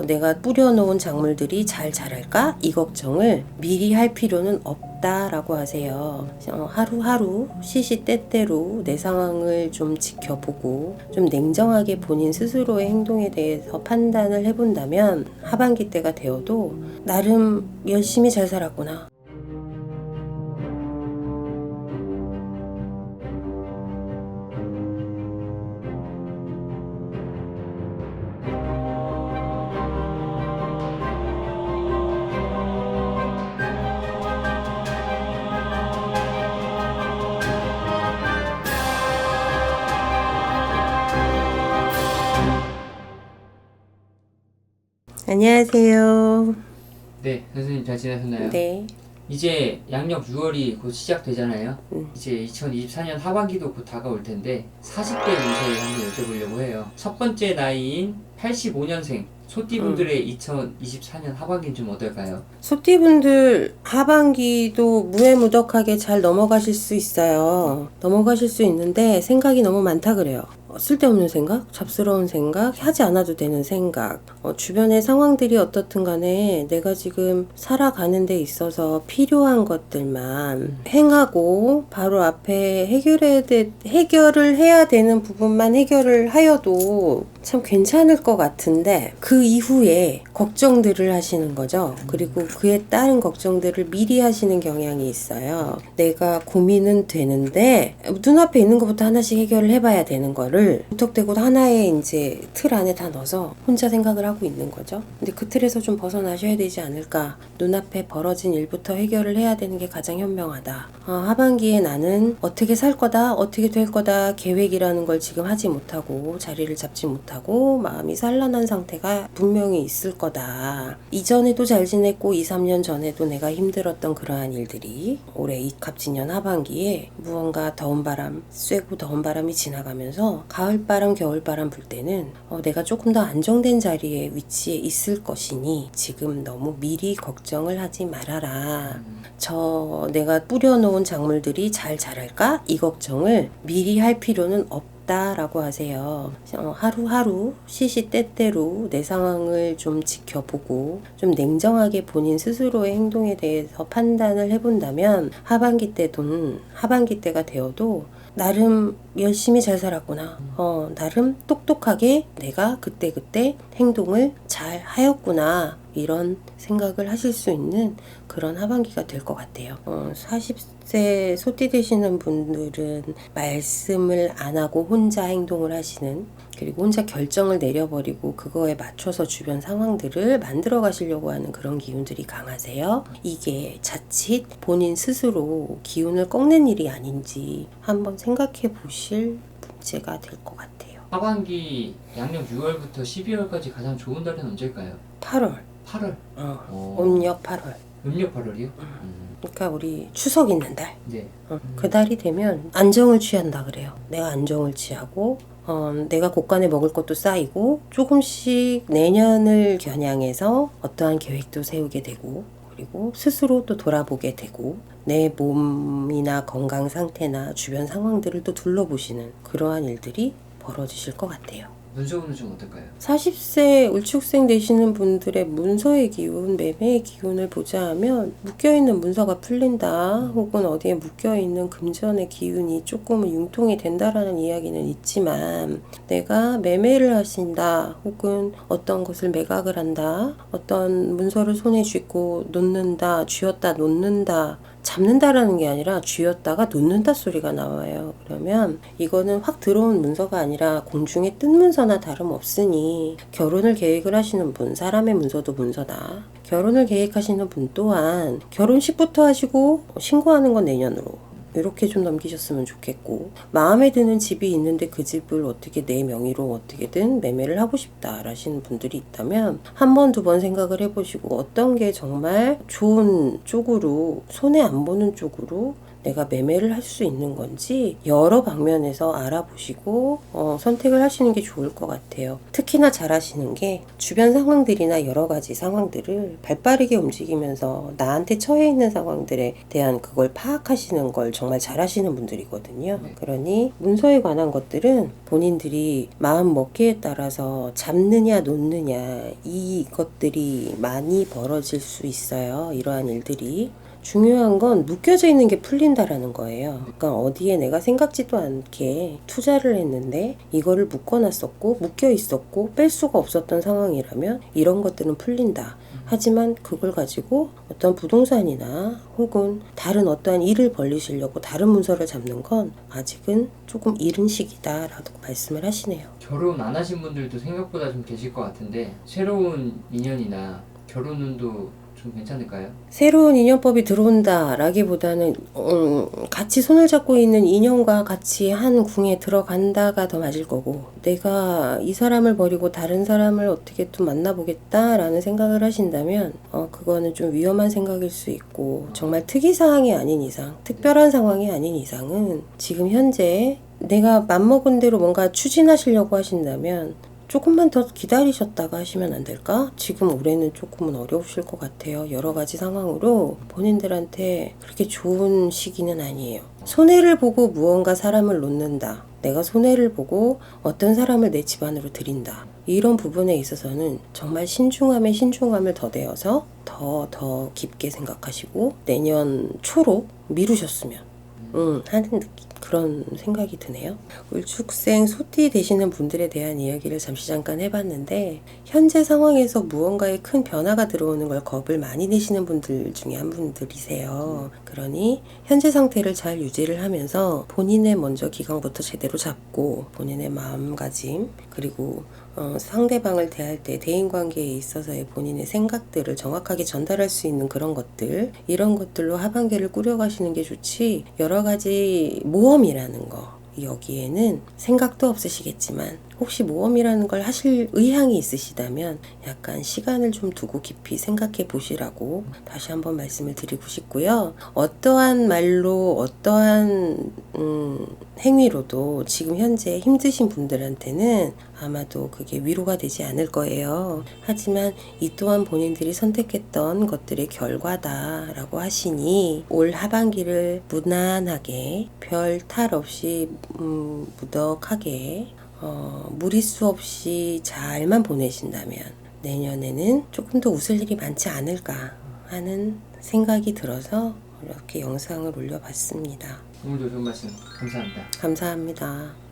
내가 뿌려놓은 작물들이 잘 자랄까? 이 걱정을 미리 할 필요는 없다라고 하세요. 하루하루 시시때때로 내 상황을 좀 지켜보고 좀 냉정하게 본인 스스로의 행동에 대해서 판단을 해본다면 하반기 때가 되어도 나름 열심히 잘 살았구나. 안녕하세요. 네, 선생님 잘 지내셨나요? 네. 이제 양력 6월이 곧 시작되잖아요. 이제 2024년 하반기도 곧 다가올 텐데 40대 운세 한번 여쭤보려고 해요. 첫 번째 나이인 85년생 소띠분들의 2024년 하반기는 좀 어떨까요? 소띠분들 하반기도 무해무덕하게 잘 넘어가실 수 있어요. 넘어가실 수 있는데 생각이 너무 많다 그래요. 쓸데없는 생각, 잡스러운 생각, 하지 않아도 되는 생각, 주변의 상황들이 어떻든 간에 내가 지금 살아가는 데 있어서 필요한 것들만 행하고 바로 앞에 해결을 해야 되는 부분만 해결을 하여도 참 괜찮을 것 같은데 그 이후에 걱정들을 하시는 거죠. 그리고 그에 따른 걱정들을 미리 하시는 경향이 있어요. 내가 고민은 되는데 눈앞에 있는 것부터 하나씩 해결을 해봐야 되는 거를 무턱대고 하나의 이제 틀 안에 다 넣어서 혼자 생각을 하고 있는 거죠. 근데 그 틀에서 좀 벗어나셔야 되지 않을까. 눈앞에 벌어진 일부터 해결을 해야 되는 게 가장 현명하다. 하반기에 나는 어떻게 살 거다, 어떻게 될 거다 계획이라는 걸 지금 하지 못하고 자리를 잡지 못하고 마음이 산란한 상태가 분명히 있을 거다. 이전에도 잘 지냈고 2, 3년 전에도 내가 힘들었던 그러한 일들이 올해 이 갑진년 하반기에 무언가 더운 바람 쐬고 더운 바람이 지나가면서 가을바람 겨울바람 불 때는 내가 조금 더 안정된 자리에 위치해 있을 것이니 지금 너무 미리 걱정을 하지 말아라. 내가 뿌려놓은 작물들이 잘 자랄까? 이 걱정을 미리 할 필요는 없다라고 하세요. 하루하루 시시때때로 내 상황을 좀 지켜보고 좀 냉정하게 본인 스스로의 행동에 대해서 판단을 해본다면 하반기 때가 되어도 나름 열심히 잘 살았구나. 나름 똑똑하게 내가 그때 행동을 잘 하였구나. 이런 생각을 하실 수 있는 그런 하반기가 될 것 같아요. 40세 소띠 되시는 분들은 말씀을 안 하고 혼자 행동을 하시는, 그리고 혼자 결정을 내려버리고 그거에 맞춰서 주변 상황들을 만들어 가시려고 하는 그런 기운들이 강하세요. 이게 자칫 본인 스스로 기운을 꺾는 일이 아닌지 한번 생각해 보실 문제가 될 것 같아요. 하반기 양력 6월부터 12월까지 가장 좋은 달은 언제일까요? 8월. 8월. 음력 8월. 음력 8월이요? 그러니까 우리 추석 있는 달. 네. 그 달이 되면 안정을 취한다 그래요. 내가 안정을 취하고 내가 곳간에 먹을 것도 쌓이고 조금씩 내년을 겨냥해서 어떠한 계획도 세우게 되고, 그리고 스스로 또 돌아보게 되고 내 몸이나 건강 상태나 주변 상황들을 또 둘러보시는 그러한 일들이 벌어지실 것 같아요. 문서운은 좀 어떨까요? 40세 울축생 되시는 분들의 문서의 기운, 매매의 기운을 보자 하면 묶여있는 문서가 풀린다, 혹은 어디에 묶여있는 금전의 기운이 조금은 융통이 된다라는 이야기는 있지만, 내가 매매를 하신다, 혹은 어떤 것을 매각을 한다, 어떤 문서를 손에 쥐고 놓는다, 쥐었다 놓는다, 잡는다라는 게 아니라 쥐었다가 놓는다 소리가 나와요. 그러면 이거는 확 들어온 문서가 아니라 공중에 뜬 문서나 다름없으니, 결혼을 계획을 하시는 분, 사람의 문서도 문서다. 결혼을 계획하시는 분 또한 결혼식부터 하시고 신고하는 건 내년으로 이렇게 좀 넘기셨으면 좋겠고, 마음에 드는 집이 있는데 그 집을 어떻게 내 명의로 어떻게든 매매를 하고 싶다 라시는 분들이 있다면 한 번, 두 번 생각을 해보시고 어떤 게 정말 좋은 쪽으로, 손해 안 보는 쪽으로 내가 매매를 할 수 있는 건지 여러 방면에서 알아보시고 선택을 하시는 게 좋을 것 같아요. 특히나 잘하시는 게 주변 상황들이나 여러 가지 상황들을 발빠르게 움직이면서 나한테 처해 있는 상황들에 대한 그걸 파악하시는 걸 정말 잘하시는 분들이거든요. 그러니 문서에 관한 것들은 본인들이 마음 먹기에 따라서 잡느냐 놓느냐 이것들이 많이 벌어질 수 있어요. 이러한 일들이. 중요한 건 묶여져 있는 게 풀린다라는 거예요. 그러니까 어디에 내가 생각지도 않게 투자를 했는데 이거를 묶어놨었고 묶여 있었고 뺄 수가 없었던 상황이라면 이런 것들은 풀린다. 하지만 그걸 가지고 어떤 부동산이나 혹은 다른 어떠한 일을 벌리시려고 다른 문서를 잡는 건 아직은 조금 이른 시기다라고 말씀을 하시네요. 결혼 안 하신 분들도 생각보다 좀 계실 것 같은데 새로운 인연이나 결혼운도 좀 괜찮을까요? 새로운 인연법이 들어온다라기보다는 같이 손을 잡고 있는 인연과 같이 한 궁에 들어간다가 더 맞을 거고, 내가 이 사람을 버리고 다른 사람을 어떻게 또 만나보겠다라는 생각을 하신다면 그거는 좀 위험한 생각일 수 있고, 정말 특이사항이 아닌 이상, 특별한 상황이 아닌 이상은 지금 현재 내가 맘먹은 대로 뭔가 추진하시려고 하신다면 조금만 더 기다리셨다가 하시면 안 될까? 지금 올해는 조금은 어려우실 것 같아요. 여러 가지 상황으로 본인들한테 그렇게 좋은 시기는 아니에요. 손해를 보고 무언가 사람을 놓는다. 내가 손해를 보고 어떤 사람을 내 집안으로 들인다. 이런 부분에 있어서는 정말 신중함에 신중함을 더대어서 더 깊게 생각하시고 내년 초로 미루셨으면 하는 느낌. 그런 생각이 드네요. 을축생 소띠 되시는 분들에 대한 이야기를 잠깐 해봤는데, 현재 상황에서 무언가에 큰 변화가 들어오는 걸 겁을 많이 내시는 분들 중에 한 분들이세요. 그러니 현재 상태를 잘 유지를 하면서 본인의 먼저 기강부터 제대로 잡고 본인의 마음가짐, 그리고 상대방을 대할 때 대인관계에 있어서의 본인의 생각들을 정확하게 전달할 수 있는 그런 것들, 이런 것들로 하반기를 꾸려가시는 게 좋지, 여러 가지 모험이라는 거, 여기에는 생각도 없으시겠지만 혹시 모험이라는 걸 하실 의향이 있으시다면 약간 시간을 좀 두고 깊이 생각해 보시라고 다시 한번 말씀을 드리고 싶고요. 어떠한 말로 어떠한 행위로도 지금 현재 힘드신 분들한테는 아마도 그게 위로가 되지 않을 거예요. 하지만 이 또한 본인들이 선택했던 것들의 결과다라고 하시니 올 하반기를 무난하게 별 탈 없이 무덕하게 무리수 없이 잘만 보내신다면 내년에는 조금 더 웃을 일이 많지 않을까 하는 생각이 들어서 이렇게 영상을 올려봤습니다. 오늘도 좋은 말씀 감사합니다. 감사합니다.